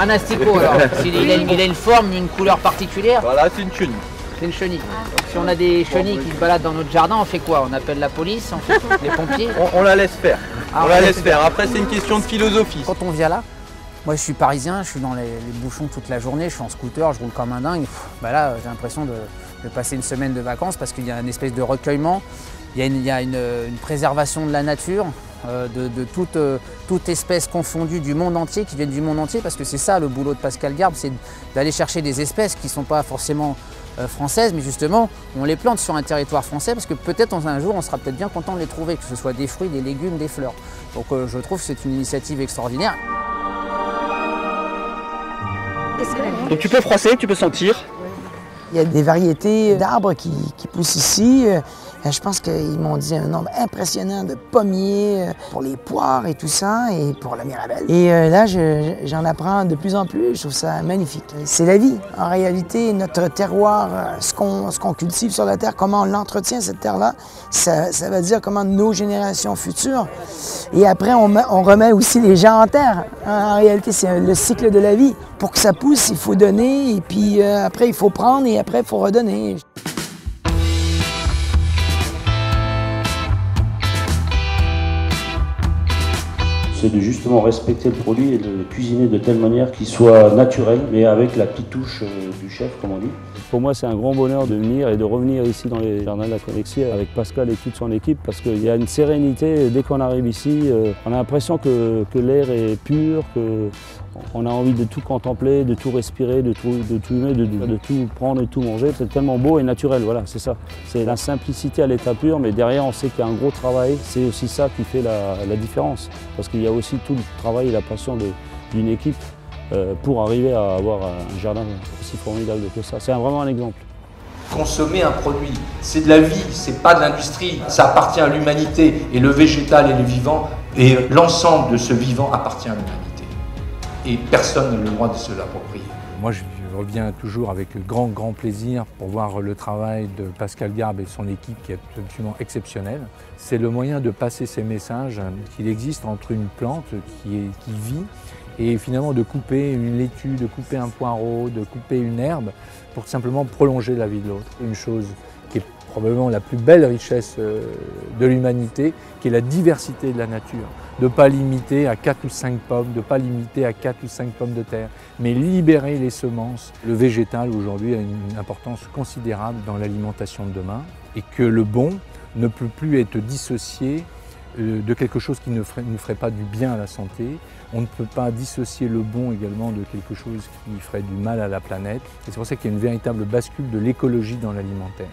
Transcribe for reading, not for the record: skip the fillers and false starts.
Un asticot alors. Il a une forme, une couleur particulière. Voilà, c'est une chenille. C'est une chenille. Si on a des chenilles qui se baladent dans notre jardin, on fait quoi? On appelle la police, on fait les pompiers? On la laisse faire. On la laisse faire. Après, c'est une question de philosophie. Quand on vient là, moi je suis parisien, je suis dans les bouchons toute la journée, je suis en scooter, je roule comme un dingue. Là, j'ai l'impression de passer une semaine de vacances parce qu'il y a une espèce de recueillement, il y a une préservation de la nature, de toute espèce confondue du monde entier, qui viennent du monde entier, parce que c'est ça le boulot de Pascal Garbe, c'est d'aller chercher des espèces qui ne sont pas forcément françaises, mais justement on les plante sur un territoire français parce que peut-être un jour on sera peut-être bien content de les trouver, que ce soit des fruits, des légumes, des fleurs. Donc je trouve que c'est une initiative extraordinaire. Donc tu peux froisser, tu peux sentir. Il y a des variétés d'arbres qui poussent ici. Je pense qu'ils m'ont dit un nombre impressionnant de pommiers pour les poires et tout ça, et pour la mirabelle. Et là, j'en apprends de plus en plus, je trouve ça magnifique. C'est la vie. En réalité, notre terroir, ce qu'on cultive sur la terre, comment on l'entretient, cette terre-là, ça va dire comment nos générations futures. Et après, on remet aussi les gens en terre. En réalité, c'est le cycle de la vie. Pour que ça pousse, il faut donner, et puis après, il faut prendre, et après, il faut redonner. C'est de justement respecter le produit et de le cuisiner de telle manière qu'il soit naturel, mais avec la petite touche du chef, comme on dit. Pour moi, c'est un grand bonheur de venir et de revenir ici dans les jardins de la Connexie avec Pascal et toute son équipe, parce qu'il y a une sérénité. Dès qu'on arrive ici, on a l'impression que l'air est pur, qu'on a envie de tout contempler, de tout respirer, de tout aimer, de tout prendre et tout manger. C'est tellement beau et naturel, voilà, c'est ça. C'est la simplicité à l'état pur, mais derrière, on sait qu'il y a un gros travail. C'est aussi ça qui fait la différence, parce qu'il y a aussi tout le travail et la passion d'une équipe pour arriver à avoir un jardin aussi formidable que ça. C'est vraiment un exemple. Consommer un produit, c'est de la vie, c'est pas de l'industrie, ça appartient à l'humanité, et le végétal et le vivant, et l'ensemble de ce vivant appartient à l'humanité. Et personne n'a le droit de se l'approprier. Moi, je reviens toujours avec grand plaisir pour voir le travail de Pascal Garbe et son équipe qui est absolument exceptionnelle. C'est le moyen de passer ces messages qu'il existe entre une plante qui vit et finalement de couper une laitue, de couper un poireau, de couper une herbe pour simplement prolonger la vie de l'autre. Une chose qui est probablement la plus belle richesse de l'humanité, qui est la diversité de la nature. De ne pas limiter à 4 ou 5 pommes, de ne pas limiter à 4 ou 5 pommes de terre, mais libérer les semences. Le végétal aujourd'hui a une importance considérable dans l'alimentation de demain, et que le bon ne peut plus être dissocié de quelque chose qui ne ferait pas du bien à la santé. On ne peut pas dissocier le bon également de quelque chose qui ferait du mal à la planète. Et c'est pour ça qu'il y a une véritable bascule de l'écologie dans l'alimentaire.